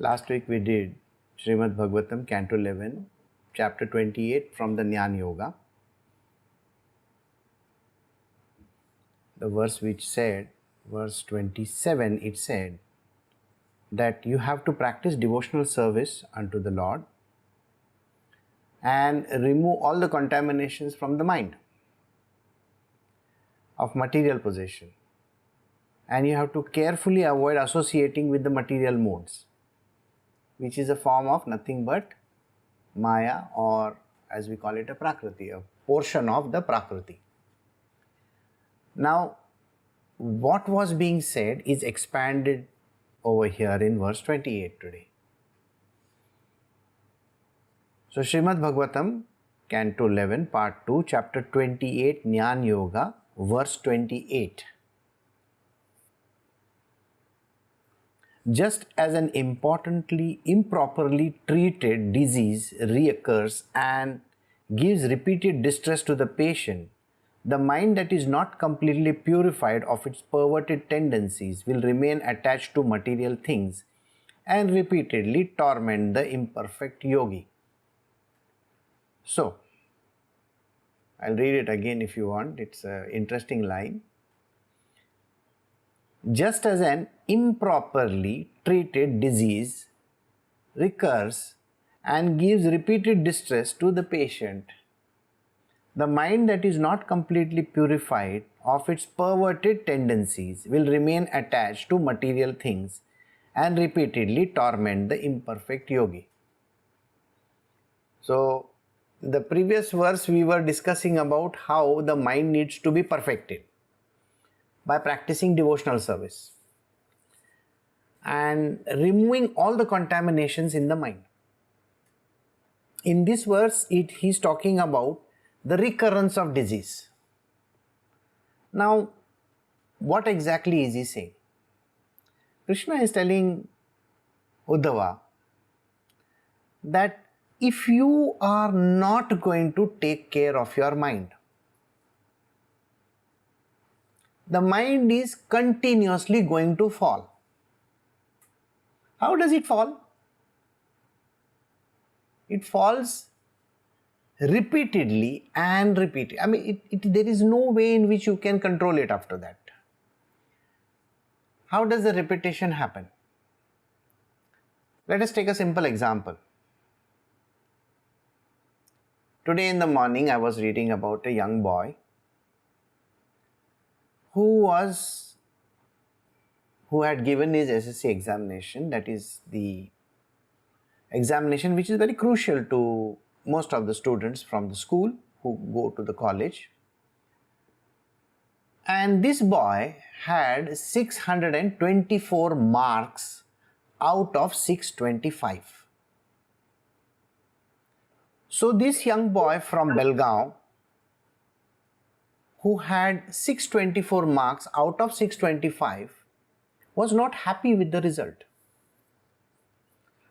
Last week we did Srimad Bhagavatam, Canto 11, Chapter 28 from the Jnana Yoga. The verse which said, verse 27, it said that you have to practice devotional service unto the Lord and remove all the contaminations from the mind of material possession. And you have to carefully avoid associating with the material modes, which is a form of nothing but Maya, or as we call it, a Prakriti, a portion of the Prakriti. Now, what was being said is expanded over here in verse 28 today. So, Srimad Bhagavatam, Canto 11, Part 2, Chapter 28, Jnana Yoga, verse 28. Just as an improperly treated disease reoccurs and gives repeated distress to the patient, the mind that is not completely purified of its perverted tendencies will remain attached to material things and repeatedly torment the imperfect yogi. So, I'll read it again if you want, it's an interesting line. Just as an improperly treated disease recurs and gives repeated distress to the patient, the mind that is not completely purified of its perverted tendencies will remain attached to material things and repeatedly torment the imperfect yogi. So, the previous verse we were discussing about how the mind needs to be perfected by practicing devotional service and removing all the contaminations in the mind. In this verse, he's talking about the recurrence of disease. Now, what exactly is he saying? Krishna is telling Uddhava that if you are not going to take care of your mind, the mind is continuously going to fall. How does it fall? It falls repeatedly and repeatedly. I mean, there is no way in which you can control it after that. How does the repetition happen? Let us take a simple example. Today in the morning, I was reading about a young boy who had given his SSC examination, that is the examination which is very crucial to most of the students from the school who go to the college. And this boy had 624 marks out of 625. So this young boy from Belgaum, who had 624 marks out of 625, was not happy with the result.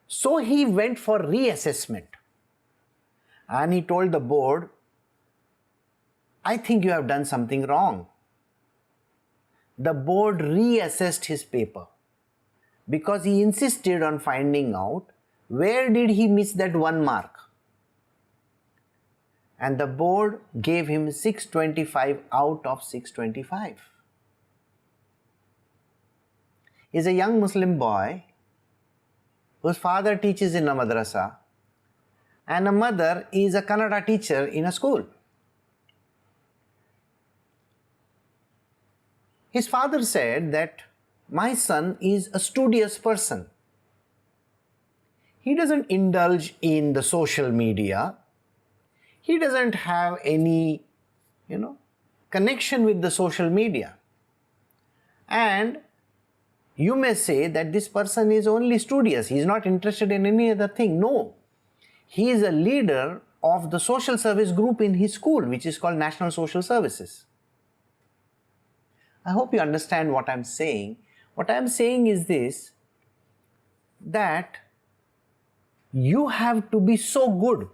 So he went for reassessment and he told the board, I think you have done something wrong. The board reassessed his paper because he insisted on finding out where did he miss that 1 mark. And the board gave him 625 out of 625. He's a young Muslim boy whose father teaches in a madrasa and a mother is a Kannada teacher in a school. His father said that my son is a studious person. He doesn't indulge in the social media. He doesn't have any, connection with the social media. And you may say that this person is only studious. He is not interested in any other thing. No. He is a leader of the social service group in his school, which is called National Social Services. I hope you understand what I'm saying. What I'm saying is this, that you have to be so good.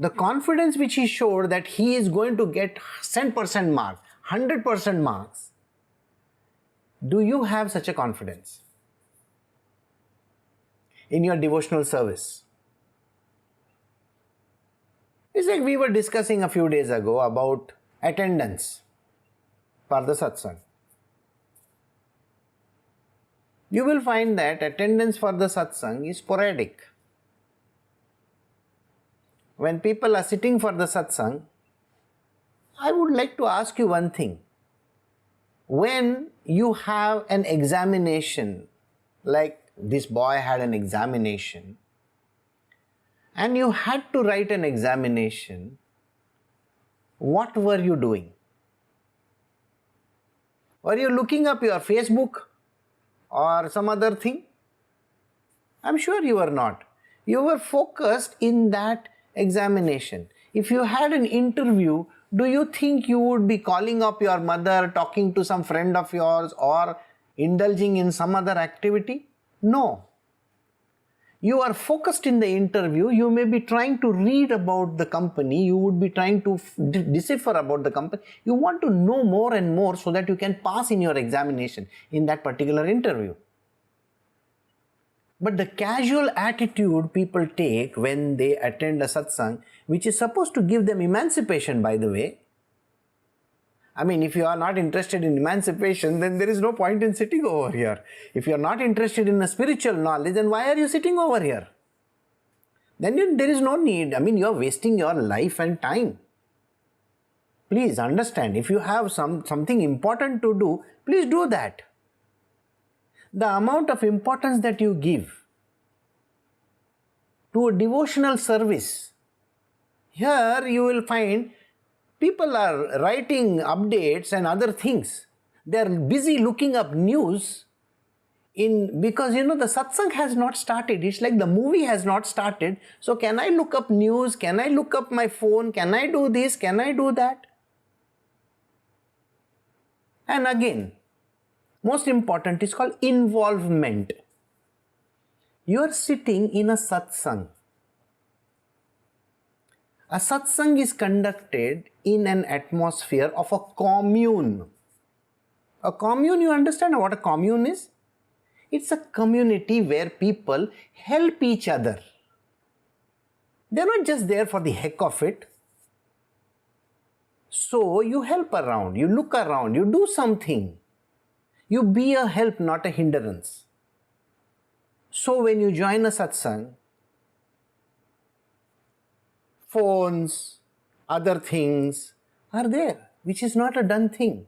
The confidence which he showed that he is going to get 100% marks, 100% marks, Do you have such a confidence in your devotional service? It's like we were discussing a few days ago about attendance for the satsang. You will find that attendance for the satsang is sporadic. When people are sitting for the satsang, I would like to ask you one thing. When you have an examination, like this boy had an examination, and you had to write an examination, what were you doing? Were you looking up your Facebook or some other thing? I'm sure you were not. You were focused in that examination. If you had an interview, do you think you would be calling up your mother, talking to some friend of yours, or indulging in some other activity? No. You are focused in the interview. You may be trying to read about the company. You would be trying to decipher about the company. You want to know more and more so that you can pass in your examination in that particular interview. But the casual attitude people take when they attend a satsang, which is supposed to give them emancipation, by the way. I mean, if you are not interested in emancipation, then there is no point in sitting over here. If you are not interested in a spiritual knowledge, then why are you sitting over here? Then there is no need. I mean, you are wasting your life and time. Please understand, if you have something important to do, please do that. The amount of importance that you give to a devotional service, here you will find people are writing updates and other things. They are busy looking up news because the satsang has not started. It's like the movie has not started. So can I look up news? Can I look up my phone? Can I do this? Can I do that? And again, most important is called involvement. You are sitting in a satsang. A satsang is conducted in an atmosphere of a commune. A commune, you understand what a commune is? It's a community where people help each other. They're not just there for the heck of it. So you help around, you look around, you do something. You be a help, not a hindrance. So when you join a satsang, phones, other things are there, which is not a done thing.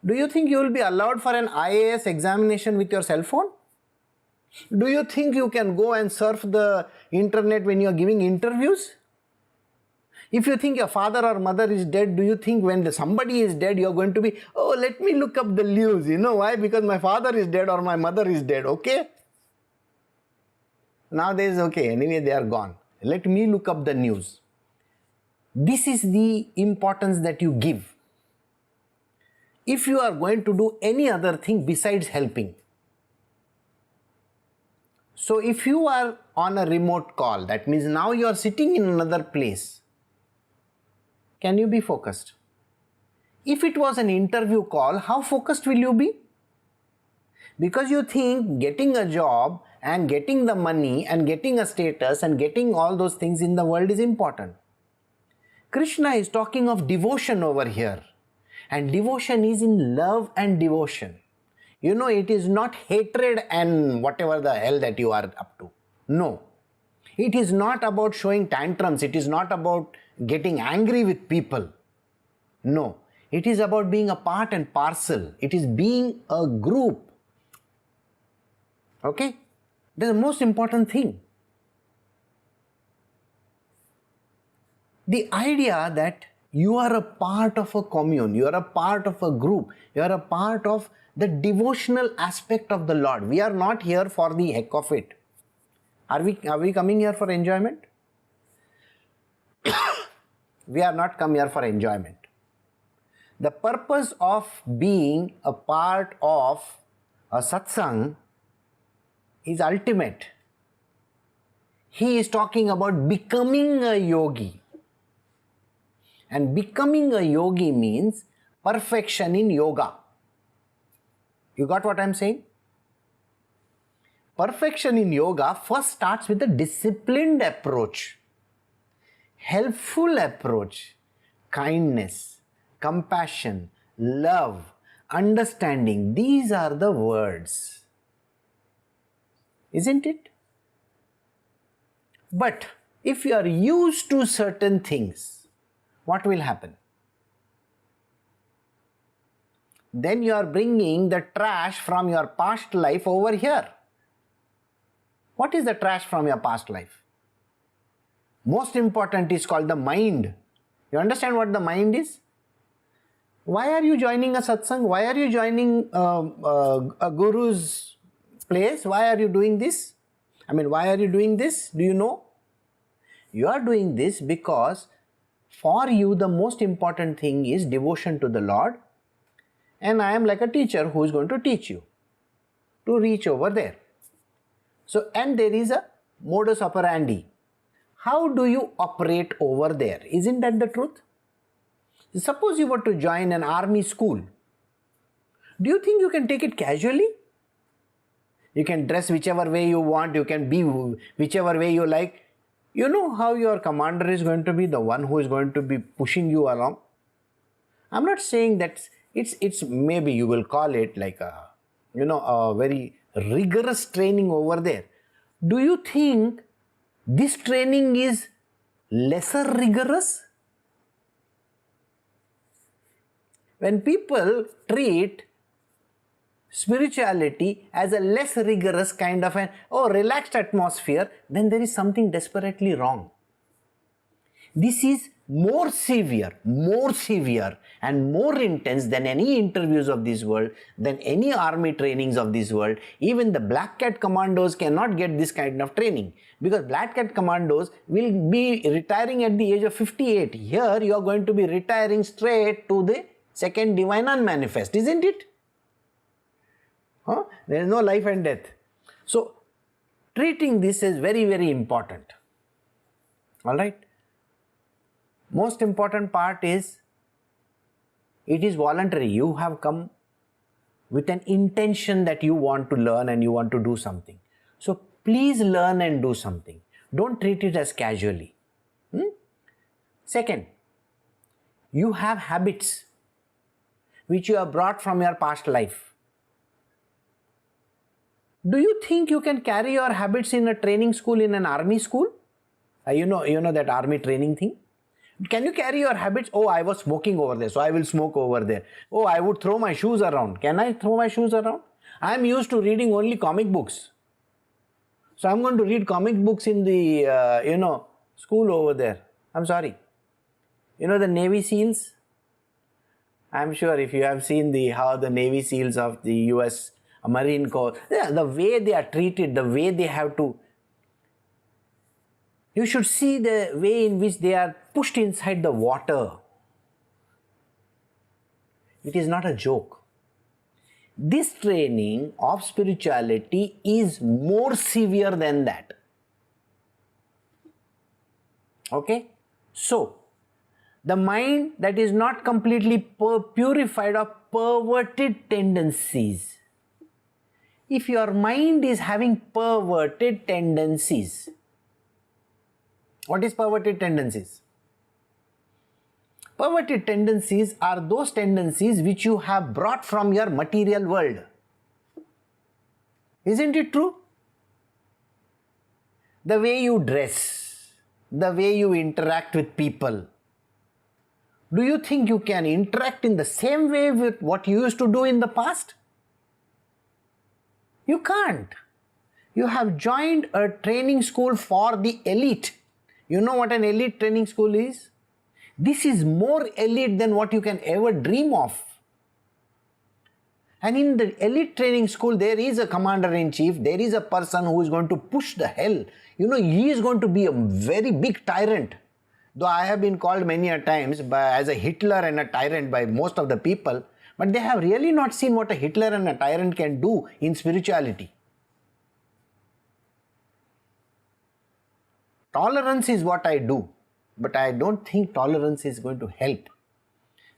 Do you think you will be allowed for an IAS examination with your cell phone? Do you think you can go and surf the internet when you are giving interviews? If you think your father or mother is dead, do you think when somebody is dead, you are going to be, oh, let me look up the news. You know why? Because my father is dead or my mother is dead, okay? Nowadays, okay, anyway, they are gone. Let me look up the news. This is the importance that you give. If you are going to do any other thing besides helping. So if you are on a remote call, that means now you are sitting in another place. Can you be focused? If it was an interview call, how focused will you be? Because you think getting a job and getting the money and getting a status and getting all those things in the world is important. Krishna is talking of devotion over here. And devotion is in love and devotion. It is not hatred and whatever the hell that you are up to. No. It is not about showing tantrums. It is not about getting angry with people. No. It is about being a part and parcel. It is being a group. Okay? That's the most important thing. The idea that you are a part of a commune, you are a part of a group, you are a part of the devotional aspect of the Lord. We are not here for the heck of it. Are we coming here for enjoyment? We are not come here for enjoyment. The purpose of being a part of a satsang is ultimate. He is talking about becoming a yogi. And becoming a yogi means perfection in yoga. You got what I'm saying? Perfection in yoga first starts with a disciplined approach, helpful approach, kindness, compassion, love, understanding. These are the words. Isn't it? But if you are used to certain things, what will happen? Then you are bringing the trash from your past life over here. What is the trash from your past life? Most important is called the mind. You understand what the mind is? Why are you joining a satsang? Why are you joining a guru's place? Why are you doing this? Why are you doing this? Do you know? You are doing this because for you the most important thing is devotion to the Lord, and I am like a teacher who is going to teach you to reach over there. So, and there is a modus operandi. How do you operate over there? Isn't that the truth? Suppose you were to join an army school. Do you think you can take it casually? You can dress whichever way you want, you can be whichever way you like. You know how your commander is going to be the one who is going to be pushing you along. I'm not saying that it's maybe you will call it like a very rigorous training over there. Do you think this training is lesser rigorous? When people treat spirituality as a less rigorous kind of an relaxed atmosphere, then there is something desperately wrong. This is more severe and more intense than any interviews of this world, than any army trainings of this world. Even the black cat commandos cannot get this kind of training, because black cat commandos will be retiring at the age of 58. Here you are going to be retiring straight to the second divine unmanifest, isn't it? There is no life and death. So treating this is very, very important. Alright. Most important part is, it is voluntary. You have come with an intention that you want to learn and you want to do something. So please learn and do something. Don't treat it as casually. Second, you have habits which you have brought from your past life. Do you think you can carry your habits in a training school, in an army school? You know that army training thing? Can you carry your habits? Oh, I was smoking over there, so I will smoke over there. Oh, I would throw my shoes around. Can I throw my shoes around? I am used to reading only comic books. So I am going to read comic books in the, school over there. I'm sorry. You know the Navy SEALs? I'm sure if you have seen how the Navy SEALs of the US Marine Corps, the way they are treated, the way they have to, you should see the way in which they are pushed inside the water. It is not a joke. This training of spirituality is more severe than that. Okay? So, the mind that is not completely purified of perverted tendencies. If your mind is having perverted tendencies, what is perverted tendencies? Perverted tendencies are those tendencies which you have brought from your material world. Isn't it true? The way you dress, the way you interact with people. Do you think you can interact in the same way with what you used to do in the past? You can't. You have joined a training school for the elite. You know what an elite training school is? This is more elite than what you can ever dream of. And in the elite training school, there is a commander-in-chief, there is a person who is going to push the hell. He is going to be a very big tyrant. Though I have been called many a times as a Hitler and a tyrant by most of the people, but they have really not seen what a Hitler and a tyrant can do in spirituality. Tolerance is what I do, but I don't think tolerance is going to help.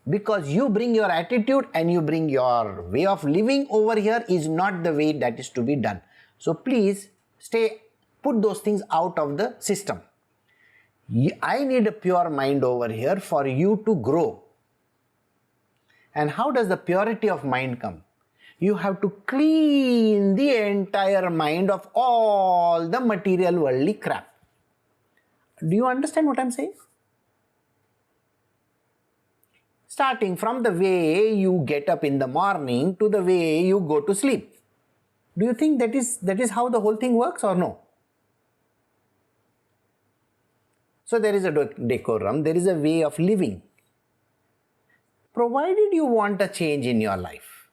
Because you bring your attitude and you bring your way of living over here is not the way that is to be done. So please put those things out of the system. I need a pure mind over here for you to grow. And how does the purity of mind come? You have to clean the entire mind of all the material worldly crap. Do you understand what I'm saying? Starting from the way you get up in the morning to the way you go to sleep. Do you think that is how the whole thing works or no? So there is a decorum, there is a way of living. Provided you want a change in your life.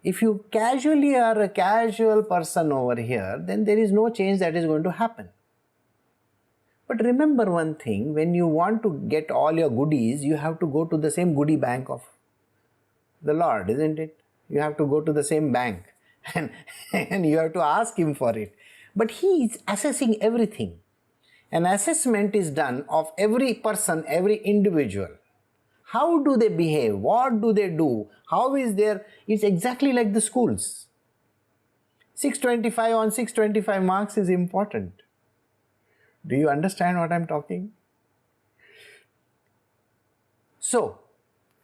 If you casually are a casual person over here, then there is no change that is going to happen. But remember one thing, when you want to get all your goodies, you have to go to the same goodie bank of the Lord, isn't it? You have to go to the same bank and you have to ask Him for it. But He is assessing everything. An assessment is done of every person, every individual. How do they behave? What do they do? How is their... It's exactly like the schools. 625 on 625 marks is important. Do you understand what I'm talking? So,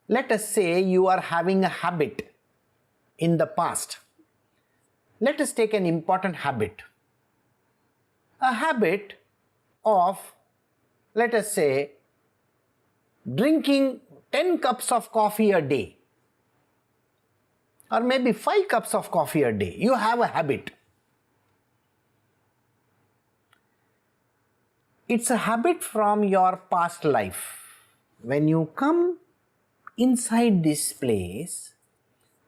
let us say you are having a habit in the past. Let us take an important habit. A habit of, let us say, drinking 10 cups of coffee a day. Or maybe 5 cups of coffee a day. You have a habit. It's a habit from your past life. When you come inside this place,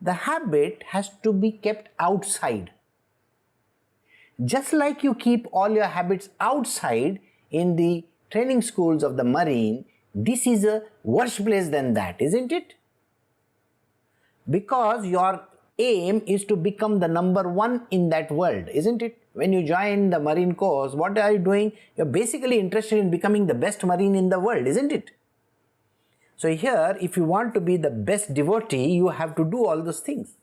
the habit has to be kept outside. Just like you keep all your habits outside in the training schools of the Marine, this is a worse place than that, isn't it? Because your aim is to become the number one in that world, isn't it? When you join the Marine Corps, what are you doing? You're basically interested in becoming the best Marine in the world, isn't it? So here, if you want to be the best devotee, you have to do all those things.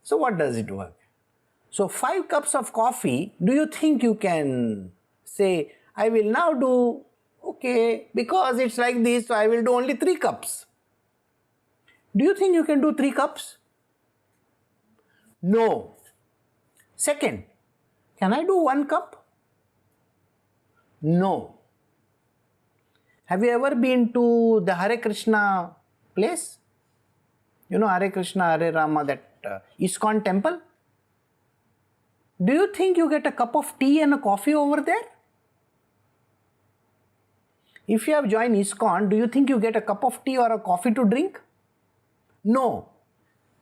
So what does it work? So 5 cups of coffee, do you think you can say, I will now do, okay, because it's like this, so I will do only 3 cups. Do you think you can do 3 cups? No. Second, can I do 1 cup? No. Have you ever been to the Hare Krishna place? You know Hare Krishna, Hare Rama, that ISKCON temple? Do you think you get a cup of tea and a coffee over there? If you have joined ISKCON, do you think you get a cup of tea or a coffee to drink? No.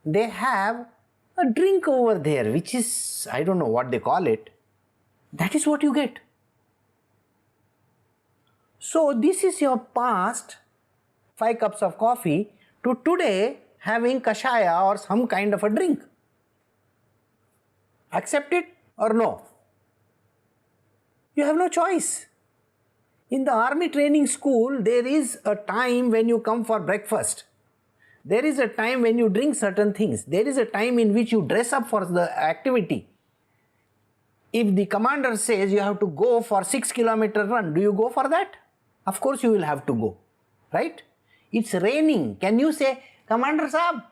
They have a drink over there, which is, I don't know what they call it. That is what you get. So this is your past 5 cups of coffee to today having kashaya or some kind of a drink. Accept it or no? You have no choice. In the army training school, there is a time when you come for breakfast. There is a time when you drink certain things. There is a time in which you dress up for the activity. If the commander says you have to go for 6-kilometer run, do you go for that? Of course you will have to go, right? It's raining. Can you say, Commander Saab,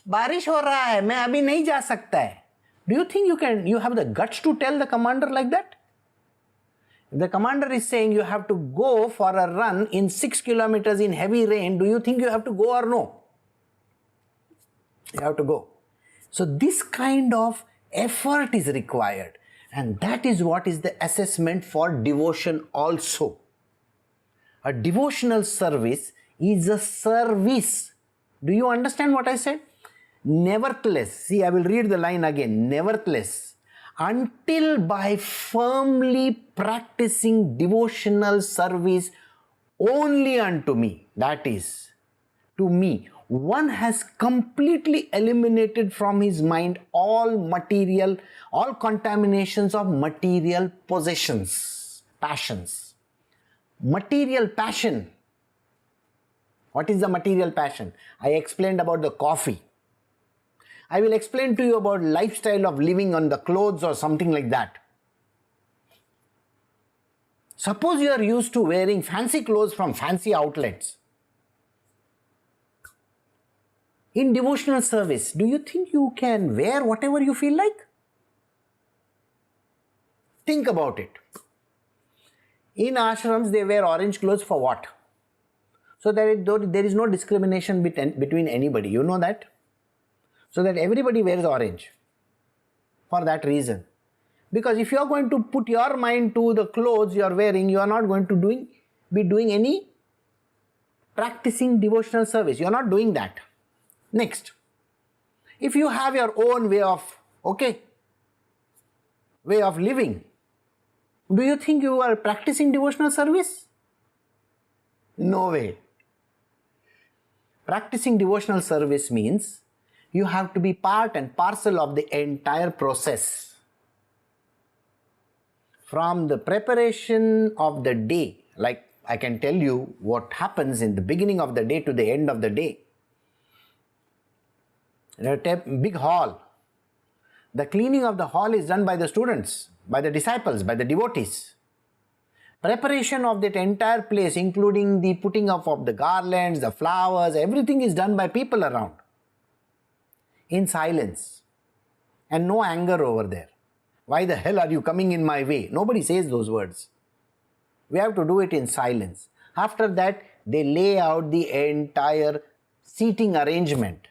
बारिश हो रहा है, मैं अभी नहीं जा सकता है? Do you think you have the guts to tell the commander like that? If the commander is saying you have to go for a run in 6 kilometers in heavy rain, do you think you have to go or no? You have to go. So this kind of effort is required, and that is what is the assessment for devotion also. A devotional service is a service. Do you understand what I said? Nevertheless, see, I will read the line again. Nevertheless, until by firmly practicing devotional service only unto me, that is, to me, one has completely eliminated from his mind all contaminations of material possessions, passions. Material passion. What is the material passion? I explained about the coffee. I will explain to you about lifestyle of living on the clothes or something like that. Suppose you are used to wearing fancy clothes from fancy outlets. In devotional service, do you think you can wear whatever you feel like? Think about it. In ashrams, they wear orange clothes for what? So that there is no discrimination between anybody. You know that? So that everybody wears orange. For that reason. Because if you are going to put your mind to the clothes you are wearing, you are not going to be doing any practicing devotional service. You are not doing that. Next, if you have your own way of living, do you think you are practicing devotional service? No way. Practicing devotional service means you have to be part and parcel of the entire process. From the preparation of the day, like I can tell you what happens in the beginning of the day to the end of the day. In a big hall, the cleaning of the hall is done by the students, by the disciples, by the devotees. Preparation of that entire place, including the putting up of the garlands, the flowers, everything is done by people around. In silence. And no anger over there. Why the hell are you coming in my way? Nobody says those words. We have to do it in silence. After that, they lay out the entire seating arrangement.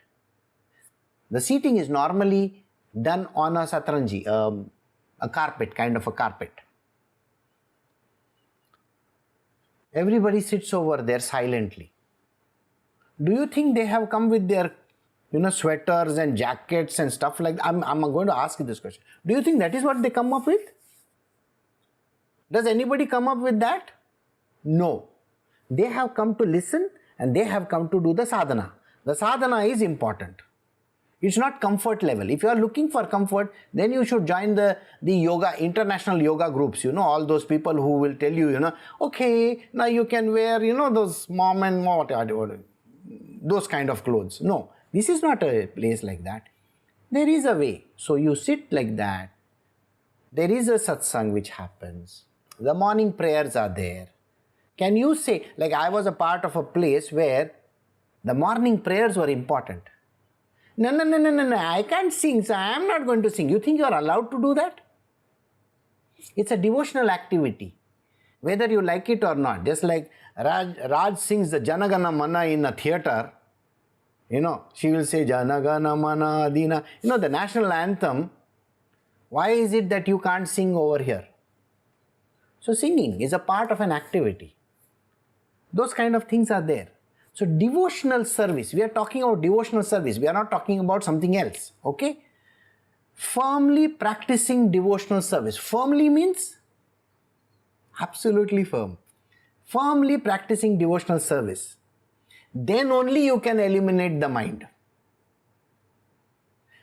The seating is normally done on a satranji, a carpet, kind of a carpet. Everybody sits over there silently. Do you think they have come with their sweaters and jackets and stuff like that? I'm going to ask you this question. Do you think that is what they come up with? Does anybody come up with that? No. They have come to listen and they have come to do the sadhana. The sadhana is important. It's not comfort level. If you are looking for comfort, then you should join the yoga, international yoga groups. All those people who will tell you, okay, now you can wear, those mom and whatever, those kind of clothes. No, this is not a place like that. There is a way. So you sit like that. There is a satsang which happens. The morning prayers are there. Can you say, like I was a part of a place where the morning prayers were important. No, I can't sing, so I am not going to sing. You think you are allowed to do that? It's a devotional activity, whether you like it or not. Just like Raj sings the Janagana Mana in a theatre, she will say Janagana Mana Adina, the national anthem. Why is it that you can't sing over here? So singing is a part of an activity. Those kind of things are there. So devotional service, we are talking about devotional service, we are not talking about something else, okay? Firmly practicing devotional service. Firmly means absolutely firm. Firmly practicing devotional service. Then only you can eliminate the mind.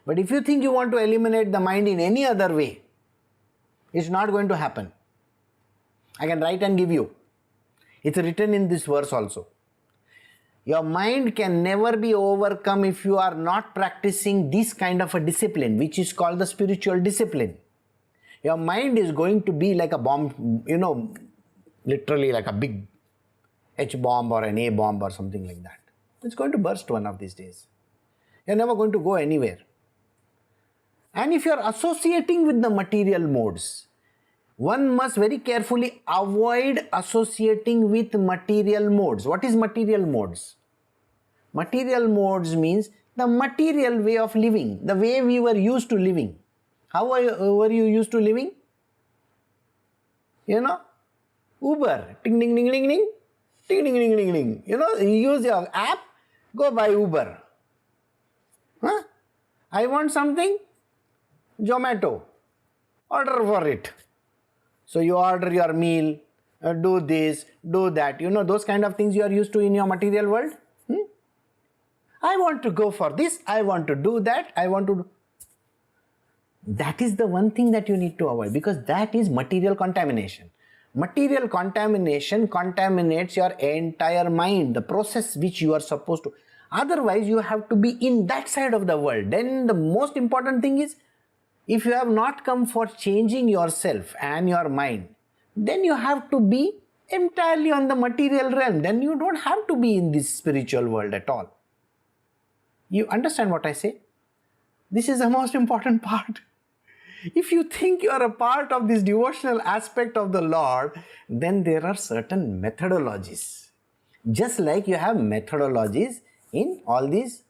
But if you think you want to eliminate the mind in any other way, it's not going to happen. I can write and give you. It's written in this verse also. Your mind can never be overcome if you are not practicing this kind of a discipline, which is called the spiritual discipline. Your mind is going to be like a bomb, literally like a big H bomb or an A bomb or something like that. It's going to burst one of these days. You're never going to go anywhere. And if you're associating with the material modes, one must very carefully avoid associating with material modes. What is material modes? Material modes means the material way of living, the way we were used to living. How were you used to living? Uber, ting ding ding ding ding, ting ding ding ding ding. You use your app, go buy Uber. I want something, Zomato, order for it. So you order your meal, do this, do that. Those kind of things you are used to in your material world. I want to go for this, I want to do that, I want to do. That is the one thing that you need to avoid, because that is material contamination. Material contamination contaminates your entire mind, the process which you are supposed to. Otherwise, you have to be in that side of the world. Then the most important thing is, if you have not come for changing yourself and your mind, then you have to be entirely on the material realm. Then you don't have to be in this spiritual world at all. You understand what I say? This is the most important part. If you think you are a part of this devotional aspect of the Lord, then there are certain methodologies. Just like you have methodologies in all these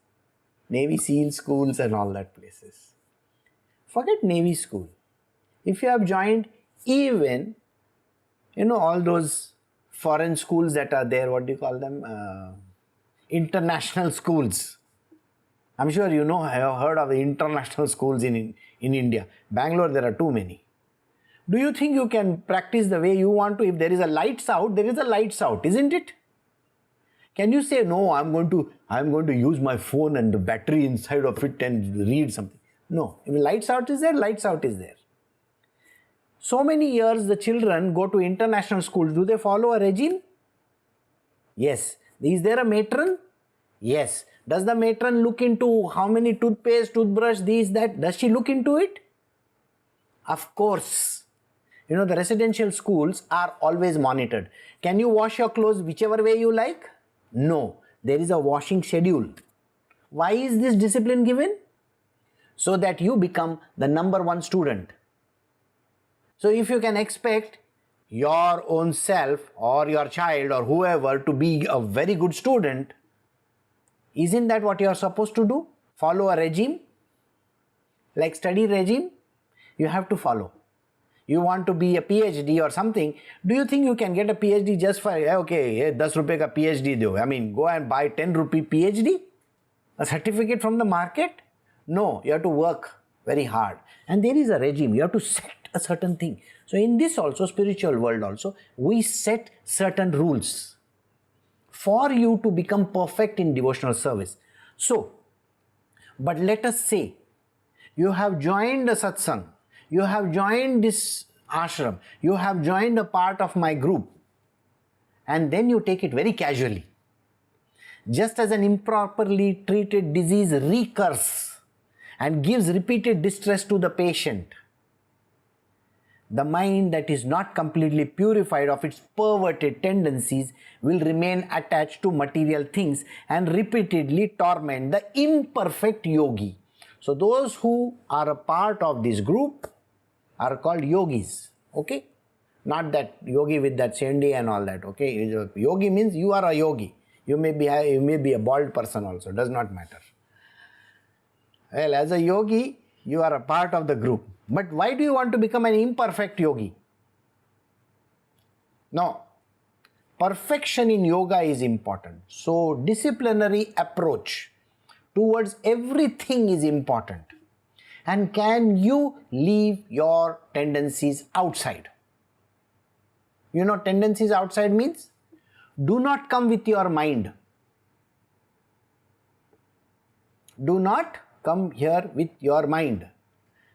Navy SEAL schools and all that places. Forget Navy school. If you have joined even, all those foreign schools that are there, what do you call them? International schools. I'm sure you know, I have heard of the international schools in India. Bangalore, there are too many. Do you think you can practice the way you want to? If there is a lights out, there is a lights out, isn't it? Can you say, no, I'm going to use my phone and the battery inside of it and read something? No. If lights out is there, lights out is there. So many years the children go to international schools. Do they follow a regime? Yes. Is there a matron? Yes. Does the matron look into how many toothpaste, toothbrush, these, that? Does she look into it? Of course. The residential schools are always monitored. Can you wash your clothes whichever way you like? No. There is a washing schedule. Why is this discipline given? So that you become the number one student. So if you can expect your own self or your child or whoever to be a very good student, isn't that what you are supposed to do? Follow a regime? Like study regime? You have to follow. You want to be a PhD or something. Do you think you can get a PhD just for, okay, 10 rupee ka PhD do? I mean, go and buy 10 rupee PhD? A certificate from the market? No, you have to work very hard. And there is a regime. You have to set a certain thing. So in this also, spiritual world also, we set certain rules for you to become perfect in devotional service. So, but let us say, you have joined a satsang, you have joined this ashram, you have joined a part of my group, and then you take it very casually. Just as an improperly treated disease recurs and gives repeated distress to the patient, the mind that is not completely purified of its perverted tendencies will remain attached to material things and repeatedly torment the imperfect yogi. So those who are a part of this group are called yogis. Okay? Not that yogi with that sendi and all that. Okay? Yogi means you are a yogi. You may be a bald person also. Does not matter. Well, as a yogi, you are a part of the group. But why do you want to become an imperfect yogi? No. Perfection in yoga is important. So, disciplinary approach towards everything is important. And can you leave your tendencies outside? Tendencies outside means? Do not come with your mind. Do not come here with your mind.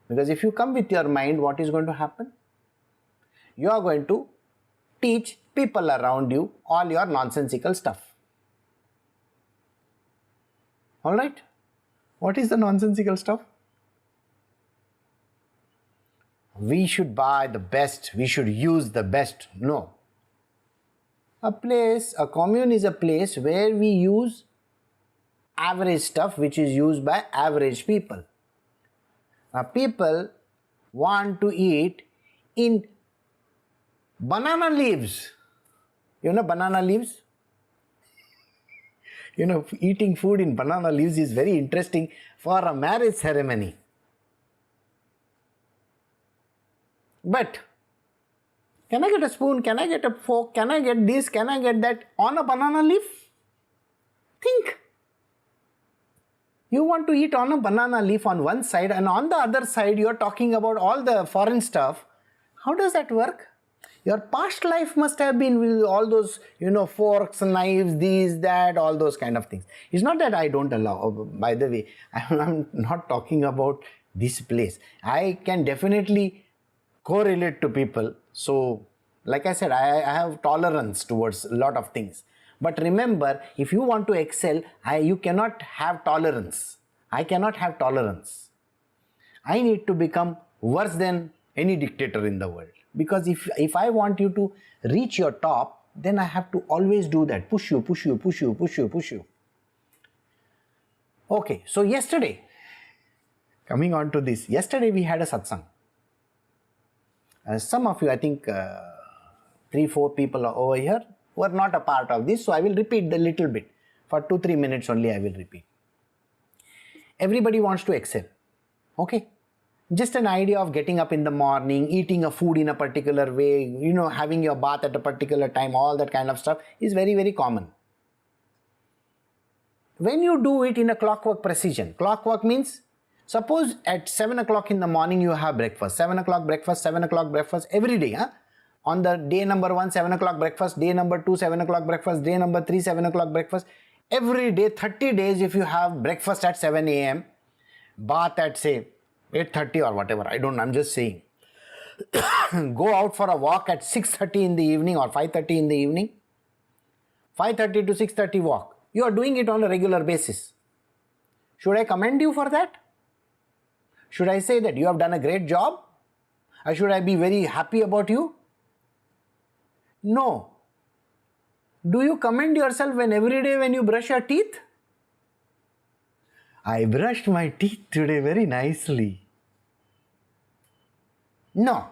Because if you come with your mind, what is going to happen? You are going to teach people around you all your nonsensical stuff. Alright? What is the nonsensical stuff? We should buy the best, we should use the best. No. A commune is a place where we use average stuff which is used by average people. Now people want to eat in banana leaves. Banana leaves? Eating food in banana leaves is very interesting for a marriage ceremony. But can I get a spoon? Can I get a fork? Can I get this? Can I get that on a banana leaf? Think. You want to eat on a banana leaf on one side, and on the other side you are talking about all the foreign stuff. How does that work? Your past life must have been with all those, forks, knives, these, that, all those kind of things. It's not that I don't allow. By the way, I'm not talking about this place. I can definitely correlate to people. So Like I said, I have tolerance towards a lot of things. But remember, if you want to excel, you cannot have tolerance. I cannot have tolerance. I need to become worse than any dictator in the world. Because if I want you to reach your top, then I have to always do that. Push you, push you, push you, push you, push you. Okay, so yesterday, coming on to this, yesterday we had a satsang. Some of you, I think 3-4 people are over here were not a part of this, so I will repeat the little bit. For 2-3 minutes only I will repeat. Everybody wants to excel. Okay? Just an idea of getting up in the morning, eating a food in a particular way, having your bath at a particular time, all that kind of stuff is very, very common. When you do it in a clockwork precision, clockwork means, suppose at 7 o'clock in the morning you have breakfast, 7 o'clock breakfast, 7 o'clock breakfast every day. On the day number 1, 7 o'clock breakfast, day number 2, 7 o'clock breakfast, day number 3, 7 o'clock breakfast. Every day, 30 days, if you have breakfast at 7 a.m., bath at say 8:30 or whatever, I don't know, I'm just saying. Go out for a walk at 6:30 in the evening or 5:30 in the evening. 5:30 to 6:30 walk. You are doing it on a regular basis. Should I commend you for that? Should I say that you have done a great job? Or should I be very happy about you? No. Do you commend yourself every day when you brush your teeth? I brushed my teeth today very nicely. No.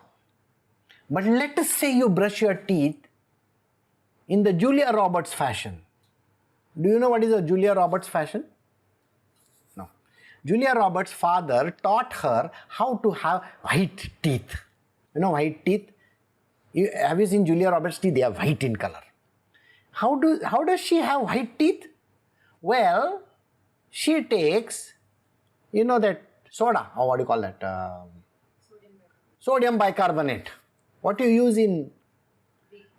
But let us say you brush your teeth in the Julia Roberts fashion. Do you know what is a Julia Roberts fashion? No. Julia Roberts' father taught her how to have white teeth. You know white teeth? Have you seen Julia Roberts' teeth? They are white in color. How does she have white teeth? Well, she takes, that soda, or what do you call that? Sodium bicarbonate. What you use in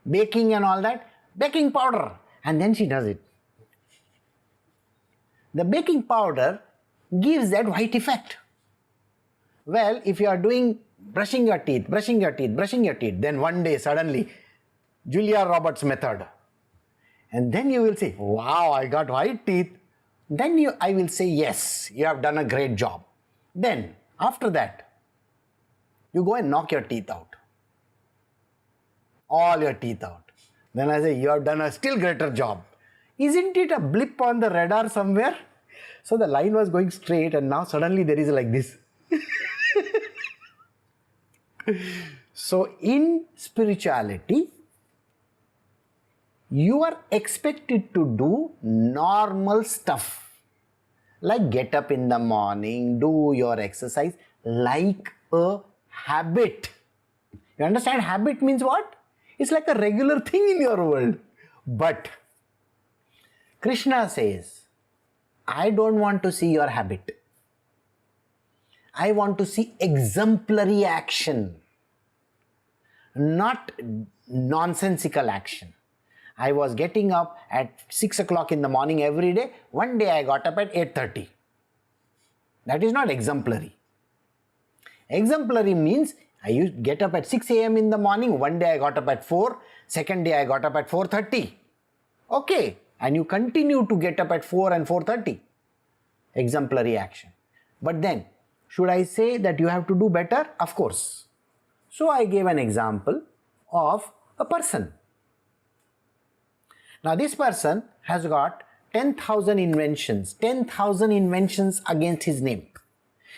baking and all that? Baking powder. And then she does it. The baking powder gives that white effect. Well, if you are doing brushing your teeth, then one day suddenly, Julia Roberts method. And then you will say, wow, I got white teeth. Then I will say, yes, you have done a great job. Then, after that, you go and knock your teeth out. All your teeth out. Then I say, you have done a still greater job. Isn't it a blip on the radar somewhere? So the line was going straight and now suddenly there is like this. So in spirituality, you are expected to do normal stuff. Like get up in the morning, do your exercise like a habit. You understand? Habit means what? It's like a regular thing in your world. But Krishna says, I don't want to see your habit. I want to see exemplary action, not nonsensical action. I was getting up at 6 o'clock in the morning every day. One day I got up at 8:30. That is not exemplary. Exemplary means I used to get up at 6 a.m. in the morning. One day I got up at 4. Second day I got up at 4:30. Okay. And you continue to get up at 4 and 4:30. Exemplary action. But then, should I say that you have to do better? Of course. So I gave an example of a person. Now this person has got 10,000 inventions. 10,000 inventions against his name.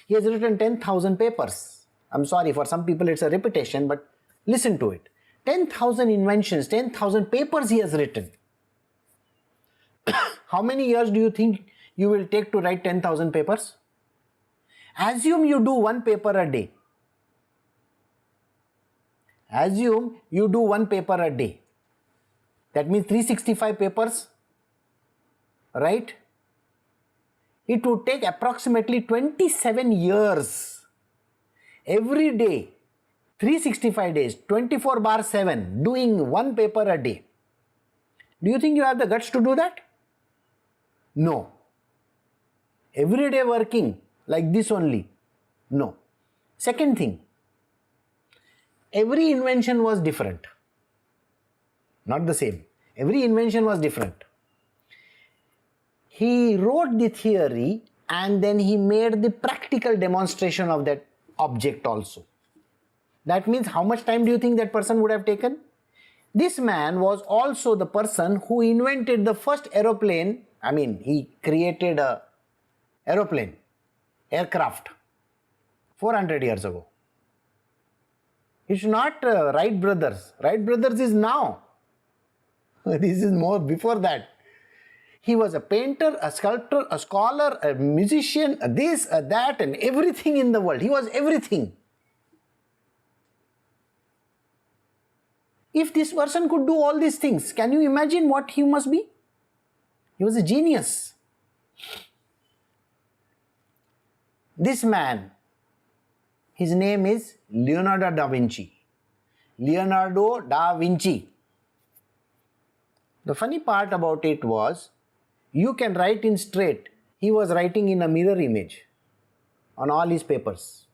He has written 10,000 papers. I'm sorry, for some people it's a repetition, but listen to it. 10,000 inventions, 10,000 papers he has written. How many years do you think you will take to write 10,000 papers? Assume you do one paper a day. Assume you do one paper a day. That means 365 papers, right? It would take approximately 27 years. Every day, 365 days, 24/7, doing one paper a day. Do you think you have the guts to do that? No. Every day working like this only? No. Second thing, every invention was different. not the same. Every invention was different. He wrote the theory and then he made the practical demonstration of that object also. That means how much time do you think that person would have taken? This man was also the person who invented the first aeroplane. I mean, he created a aeroplane, aircraft, 400 years ago. It's not Wright brothers. Wright brothers is now. This is more before that. He was a painter, a sculptor, a scholar, a musician, a this, a that, and everything in the world. He was everything. If this person could do all these things, can you imagine what he must be? He was a genius. This man, his name is Leonardo da Vinci. Leonardo da Vinci. The funny part about it was, you can write in straight. He was writing in a mirror image on all his papers.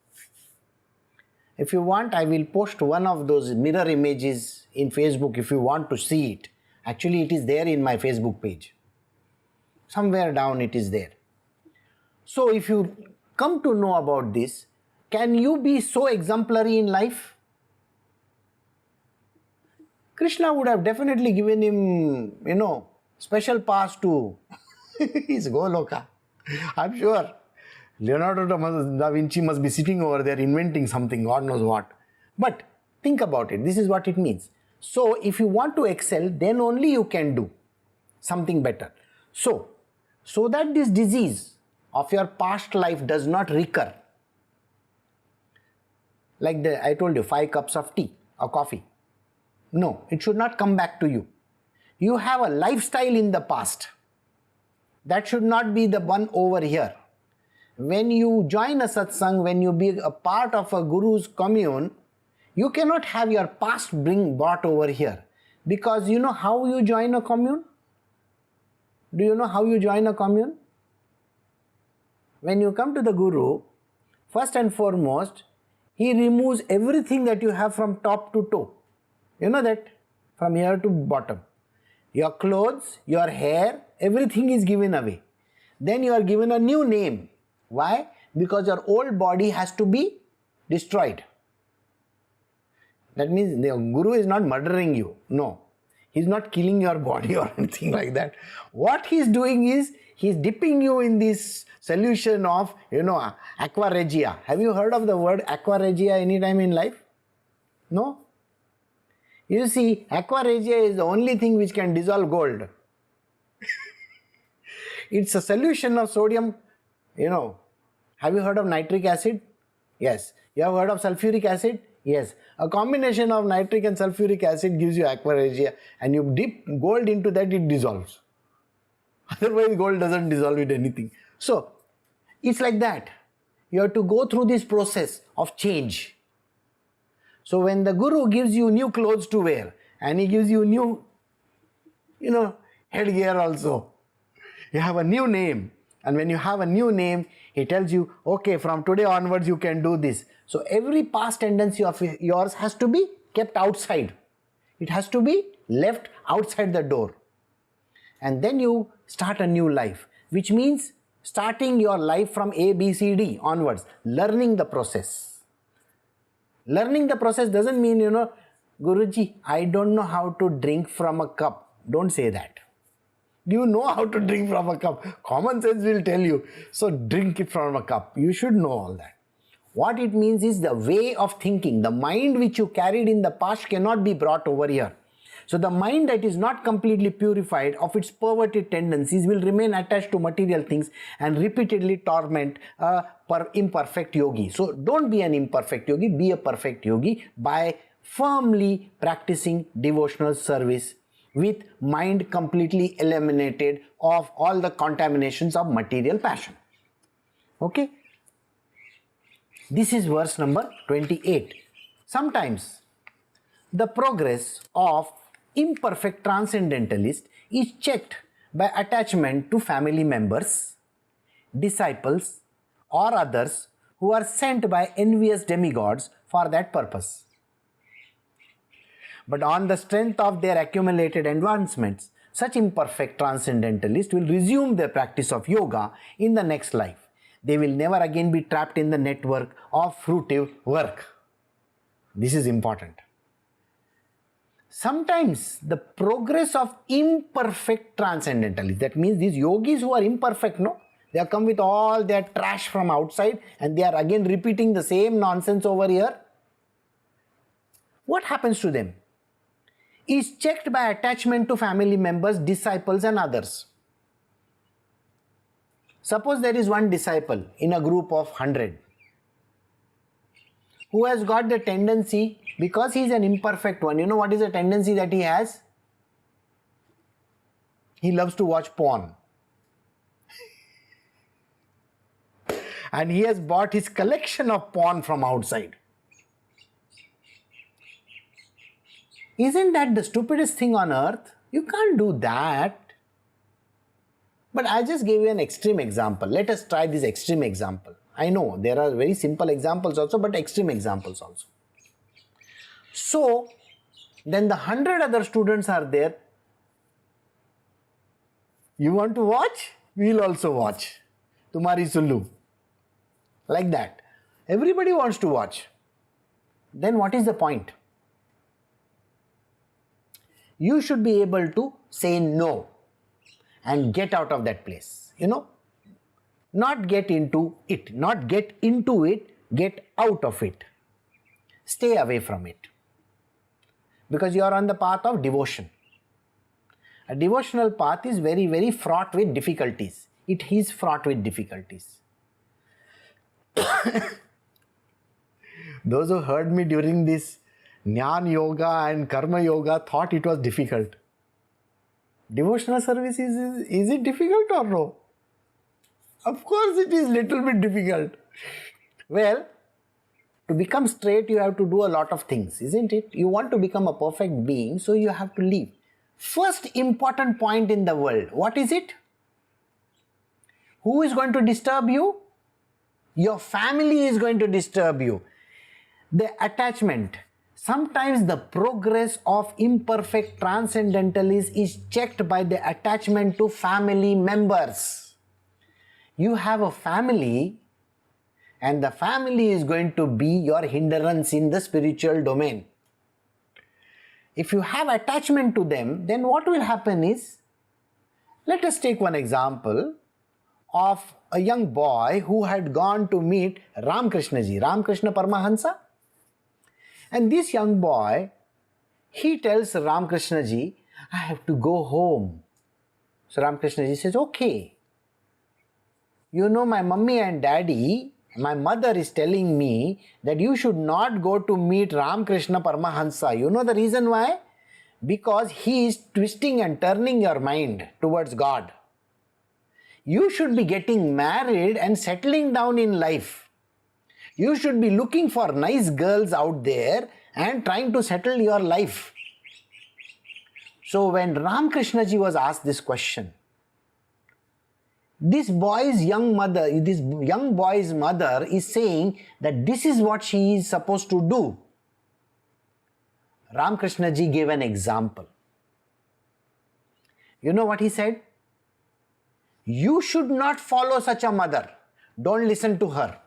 If you want, I will post one of those mirror images in Facebook if you want to see it. Actually, it is there in my Facebook page. Somewhere down it is there. So if you come to know about this, can you be so exemplary in life? Krishna would have definitely given him, special pass to his Goloka. I'm sure Leonardo da Vinci must be sitting over there inventing something, God knows what. But think about it, this is what it means. So if you want to excel, then only you can do something better. So that this disease of your past life does not recur, like I told you, 5 cups of tea or coffee. No, it should not come back to you. You have a lifestyle in the past. That should not be the one over here. When you join a satsang, when you be a part of a guru's commune, you cannot have your past brought over here. Because you know how you join a commune? Do you know how you join a commune? When you come to the guru, first and foremost, he removes everything that you have from top to toe. You know that? From here to bottom. Your clothes, your hair, everything is given away. Then you are given a new name. Why? Because your old body has to be destroyed. That means the guru is not murdering you. No. He is not killing your body or anything like that. What he is doing is, he is dipping you in this solution of, aqua regia. Have you heard of the word aqua regia any time in life? No? You see, aqua regia is the only thing which can dissolve gold. It's a solution of sodium, Have you heard of nitric acid? Yes. You have heard of sulfuric acid? Yes. A combination of nitric and sulfuric acid gives you aqua regia, and you dip gold into that, it dissolves. Otherwise, gold doesn't dissolve with anything. So, it's like that. You have to go through this process of change. So when the guru gives you new clothes to wear, and he gives you new, headgear also, you have a new name. And when you have a new name, he tells you, okay, from today onwards you can do this. So every past tendency of yours has to be kept outside. It has to be left outside the door. And then you start a new life, which means starting your life from A, B, C, D onwards, learning the process. Learning the process doesn't mean, Guruji, I don't know how to drink from a cup. Don't say that. Do you know how to drink from a cup? Common sense will tell you. So drink it from a cup. You should know all that. What it means is the way of thinking, the mind which you carried in the past cannot be brought over here. So the mind that is not completely purified of its perverted tendencies will remain attached to material things and repeatedly torment a imperfect yogi. So don't be an imperfect yogi, be a perfect yogi by firmly practicing devotional service with mind completely eliminated of all the contaminations of material passion. Okay? This is verse number 28. Sometimes the progress of imperfect transcendentalist is checked by attachment to family members, disciples, or others who are sent by envious demigods for that purpose. But on the strength of their accumulated advancements, such imperfect transcendentalists will resume their practice of yoga in the next life. They will never again be trapped in the network of fruitive work. This is important. Sometimes the progress of imperfect transcendentalists, that means these yogis who are imperfect, no? They have come with all their trash from outside and they are again repeating the same nonsense over here. What happens to them? Is checked by attachment to family members, disciples and others. Suppose there is one disciple in a group of 100 who has got the tendency, because he is an imperfect one, you know what is the tendency that he has? He loves to watch porn. And he has bought his collection of porn from outside. Isn't that the stupidest thing on earth? You can't do that. But I just gave you an extreme example. Let us try this extreme example. I know there are very simple examples also, but extreme examples also. So, then the 100 other students are there. You want to watch? We will also watch. Tumhari Sullu. Like that. Everybody wants to watch. Then what is the point? You should be able to say no and get out of that place. You know, not get into it, not get into it, get out of it. Stay away from it. Because you are on the path of devotion. A devotional path is very, very fraught with difficulties. It is fraught with difficulties. Those who heard me during this Jnana Yoga and Karma Yoga thought it was difficult. Devotional service is it difficult or no? Of course it is little bit difficult. Well, to become straight you have to do a lot of things, isn't it? You want to become a perfect being, so you have to live. First important point in the world, what is it? Who is going to disturb you? Your family is going to disturb you. The attachment. Sometimes the progress of imperfect transcendentalists is checked by the attachment to family members. You have a family and the family is going to be your hindrance in the spiritual domain. If you have attachment to them, then what will happen is, let us take one example of a young boy who had gone to meet Ram Krishna ji, Ram Krishna Paramahansa. And this young boy, he tells Ram Krishna ji, I have to go home. So Ram Krishna ji says, okay. You know, my mummy and daddy, my mother is telling me that you should not go to meet Ram Krishna Paramahansa. You know the reason why? Because he is twisting and turning your mind towards God. You should be getting married and settling down in life. You should be looking for nice girls out there and trying to settle your life. So when Ram Krishna ji was asked this question, this young boy's mother is saying that this is what she is supposed to do. Ram Krishna ji gave an example. You know what he said? You should not follow such a mother. Don't listen to her.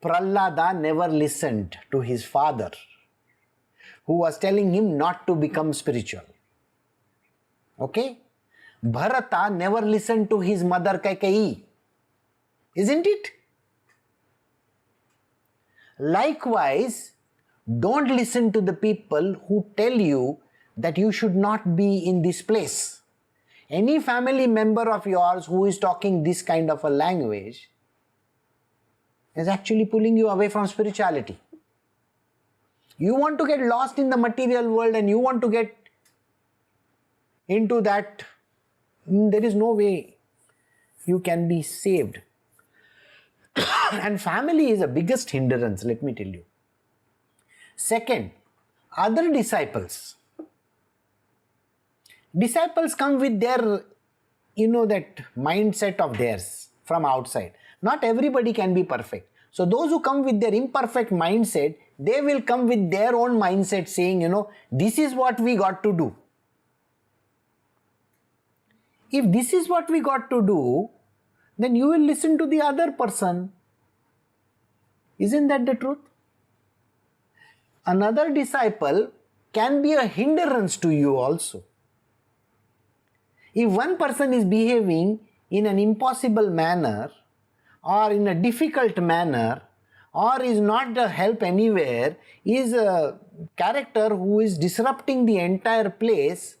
Prahlada never listened to his father, who was telling him not to become spiritual. Okay? Bharata never listened to his mother Kaikeyi. Isn't it? Likewise, don't listen to the people who tell you that you should not be in this place. Any family member of yours who is talking this kind of a language is actually pulling you away from spirituality. You want to get lost in the material world and you want to get into that, there is no way you can be saved. And family is the biggest hindrance, let me tell you. Second, other disciples. Disciples come with their, that mindset of theirs from outside. Not everybody can be perfect. So those who come with their imperfect mindset, they will come with their own mindset saying, this is what we got to do. If this is what we got to do, then you will listen to the other person. Isn't that the truth? Another disciple can be a hindrance to you also. If one person is behaving in an impossible manner, or in a difficult manner, or is not a help anywhere, is a character who is disrupting the entire place,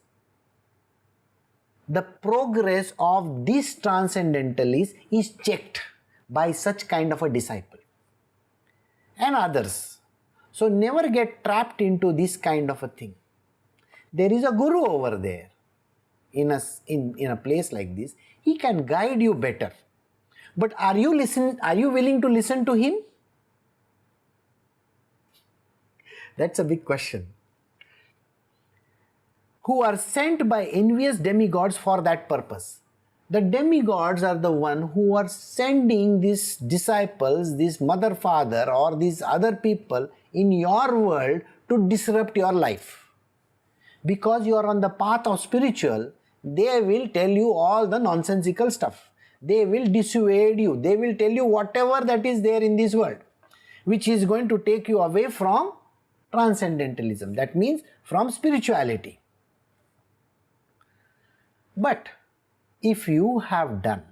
the progress of this transcendentalist is checked by such kind of a disciple and others. So never get trapped into this kind of a thing. There is a guru over there in a place like this. He can guide you better. But are you willing to listen to him? That's a big question. Who are sent by envious demigods for that purpose. The demigods are the one who are sending these disciples, this mother, father, or these other people in your world to disrupt your life. Because you are on the path of spiritual, they will tell you all the nonsensical stuff. They will dissuade you. They will tell you whatever that is there in this world, which is going to take you away from transcendentalism. That means from spirituality. But if you have done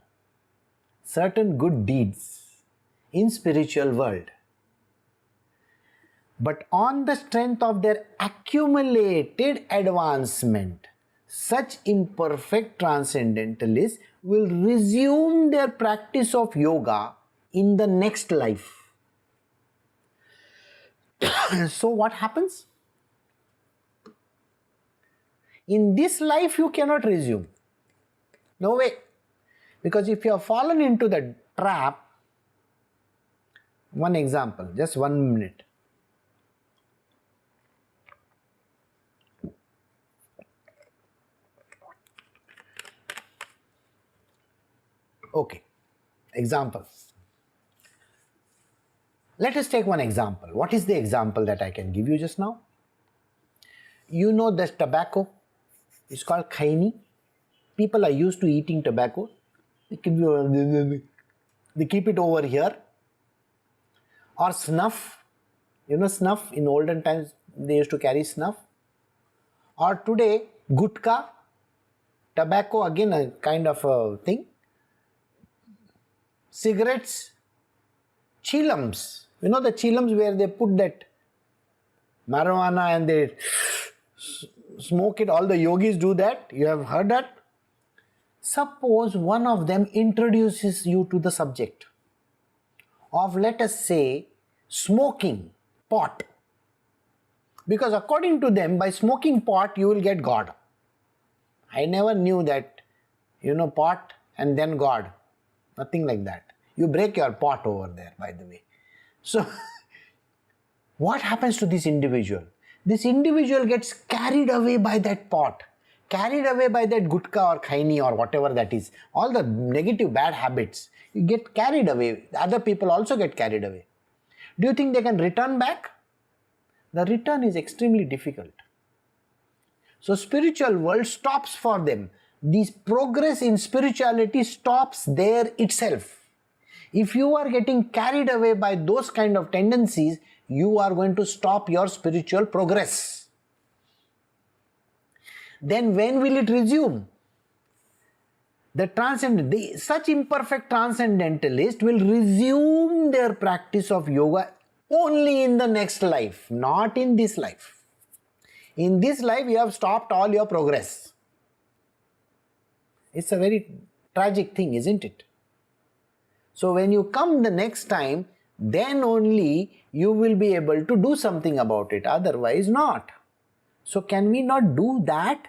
certain good deeds in spiritual world, but on the strength of their accumulated advancement, such imperfect transcendentalists will resume their practice of yoga in the next life. So what happens? In this life you cannot resume. No way. Because if you have fallen into the trap, one example, just 1 minute. Okay, example. Let us take one example. What is the example that I can give you just now? You know this tobacco, it's called khaini. People are used to eating tobacco. They keep it over here. Or snuff. You know snuff, in olden times they used to carry snuff. Or today, gutka, tobacco, again a kind of a thing. Cigarettes, chillums. You know the chillums where they put that marijuana and they smoke it. All the yogis do that. You have heard that? Suppose one of them introduces you to the subject of, let us say, smoking pot. Because according to them, by smoking pot, you will get God. I never knew that, pot and then God. Nothing like that. You break your pot over there, by the way. So, what happens to this individual? This individual gets carried away by that pot, carried away by that gutka or khaini or whatever that is. All the negative bad habits, you get carried away. Other people also get carried away. Do you think they can return back? The return is extremely difficult. So spiritual world stops for them. This progress in spirituality stops there itself. If you are getting carried away by those kind of tendencies, you are going to stop your spiritual progress. Then when will it resume? Such imperfect transcendentalists will resume their practice of yoga only in the next life, not in this life. In this life, you have stopped all your progress. It's a very tragic thing, isn't it? So when you come the next time, then only you will be able to do something about it, otherwise not. So can we not do that?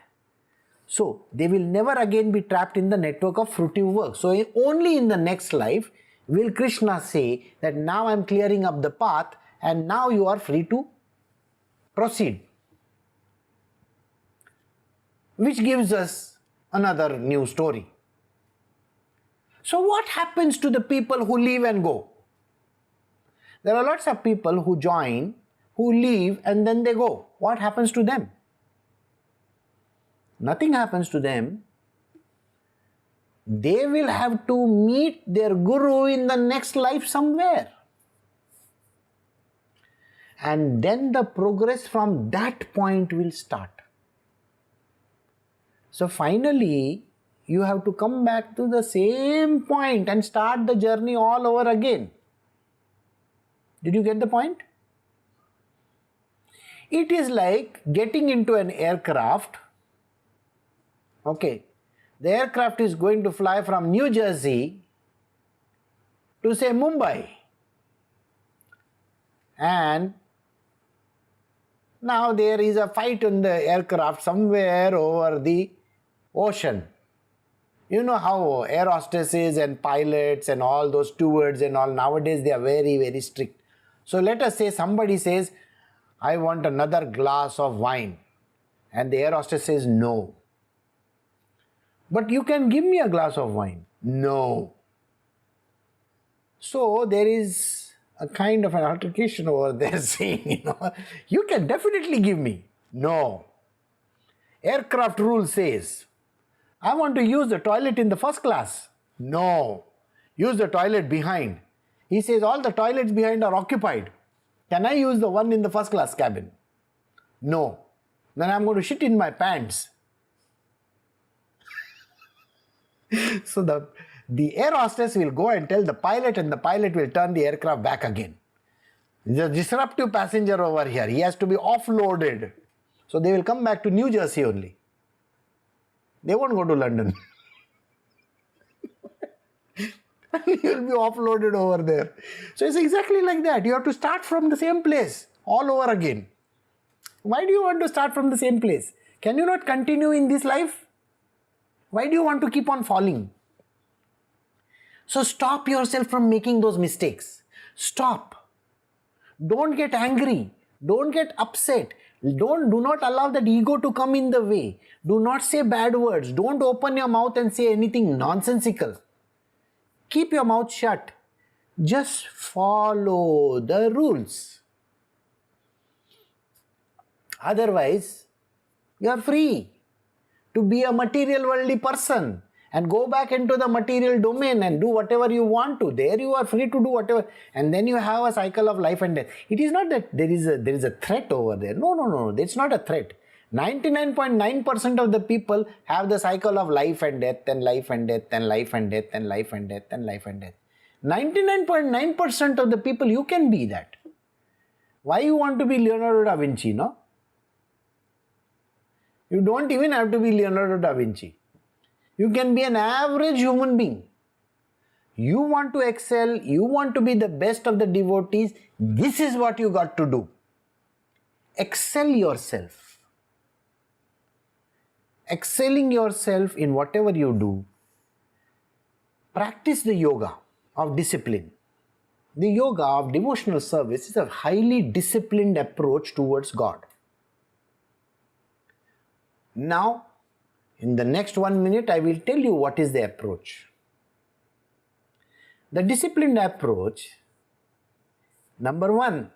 So they will never again be trapped in the network of fruitive work. So only in the next life will Krishna say that now I am clearing up the path and now you are free to proceed. Which gives us another new story. So what happens to the people who leave and go? There are lots of people who join, who leave and then they go. What happens to them? Nothing happens to them. They will have to meet their Guru in the next life somewhere. And then the progress from that point will start. So finally, you have to come back to the same point and start the journey all over again. Did you get the point? It is like getting into an aircraft. Okay, the aircraft is going to fly from New Jersey to say Mumbai. And now there is a fight in the aircraft somewhere over the ocean. You know how air hostesses and pilots and all those stewards and all, nowadays they are very, very strict. So let us say somebody says, I want another glass of wine. And the air hostess says, no. But you can give me a glass of wine. No. So there is a kind of an altercation over there saying, you can definitely give me. No. Aircraft rule says, I want to use the toilet in the first class. No. Use the toilet behind. He says all the toilets behind are occupied. Can I use the one in the first class cabin? No. Then I'm going to shit in my pants. So the air hostess will go and tell the pilot, and the pilot will turn the aircraft back again. The disruptive passenger over here, he has to be offloaded. So they will come back to New Jersey only. They won't go to London. He will be offloaded over there. So it's exactly like that. You have to start from the same place all over again. Why do you want to start from the same place? Can you not continue in this life? Why do you want to keep on falling? So stop yourself from making those mistakes. Stop. Don't get angry. Don't get upset. Do not allow that ego to come in the way. Do not say bad words. Don't open your mouth and say anything nonsensical. Keep your mouth shut. Just follow the rules. Otherwise, you are free to be a material worldly person and go back into the material domain and do whatever you want to. There you are free to do whatever, and then you have a cycle of life and death. It is not that there is a threat over there. No, it's not a threat. 99.9% of the people have the cycle of life and death and life and death and life and death and life and death and life and death. 99.9% of the people, you can be that. Why you want to be Leonardo da Vinci, no? You don't even have to be Leonardo da Vinci. You can be an average human being. You want to excel, you want to be the best of the devotees, this is what you got to do. Excel yourself. Excelling yourself in whatever you do. Practice the yoga of discipline. The yoga of devotional service is a highly disciplined approach towards God. Now, in the next 1 minute, I will tell you what is the approach. The disciplined approach, number 1,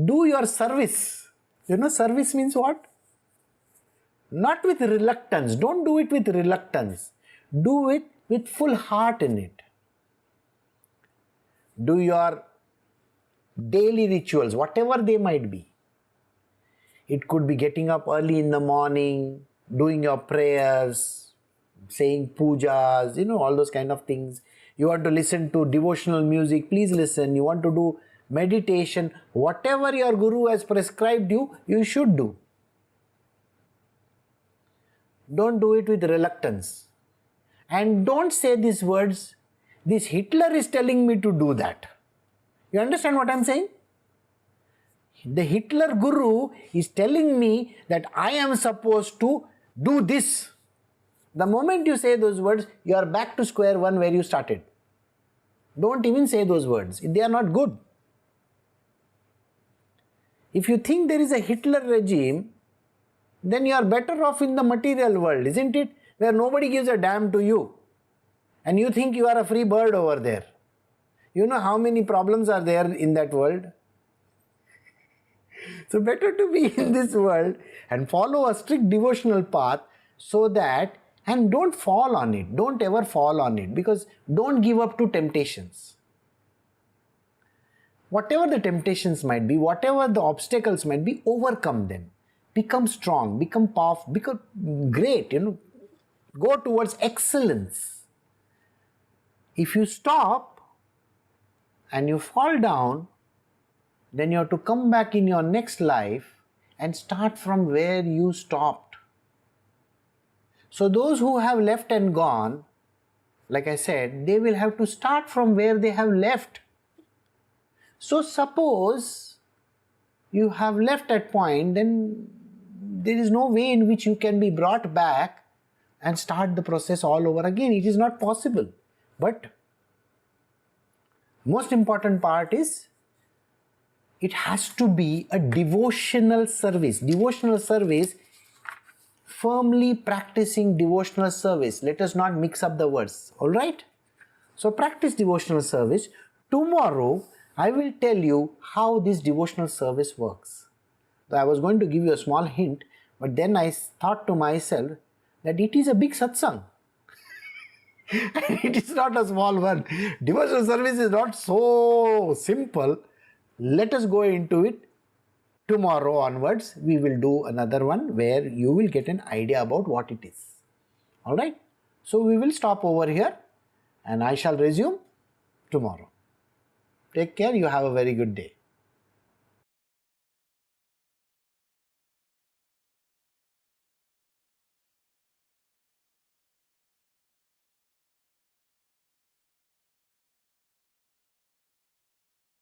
do your service. You know, service means what? Not with reluctance. Don't do it with reluctance. Do it with full heart in it. Do your daily rituals, whatever they might be. It could be getting up early in the morning, doing your prayers, saying pujas, all those kind of things. You want to listen to devotional music, please listen. You want to do meditation, whatever your Guru has prescribed you, you should do. Don't do it with reluctance. And don't say these words, this Hitler is telling me to do that. You understand what I'm saying? The Hitler Guru is telling me that I am supposed to do this. The moment you say those words, you are back to square one where you started. Don't even say those words. They are not good. If you think there is a Hitler regime, then you are better off in the material world, isn't it? Where nobody gives a damn to you. And you think you are a free bird over there. You know how many problems are there in that world? So better to be in this world and follow a strict devotional path so that, and don't fall on it, don't ever fall on it, because don't give up to temptations. Whatever the temptations might be, whatever the obstacles might be, overcome them. Become strong, become powerful, become great, go towards excellence. If you stop and you fall down, then you have to come back in your next life and start from where you stopped. So those who have left and gone, like I said, they will have to start from where they have left. So suppose you have left that point, then there is no way in which you can be brought back and start the process all over again. It is not possible. But most important part is, it has to be a devotional service. Devotional service, firmly practicing devotional service. Let us not mix up the words, alright? So practice devotional service. Tomorrow, I will tell you how this devotional service works. So I was going to give you a small hint, but then I thought to myself that it is a big satsang. It is not a small one. Devotional service is not so simple. Let us go into it. Tomorrow onwards, we will do another one where you will get an idea about what it is. Alright? So we will stop over here and I shall resume tomorrow. Take care. You have a very good day.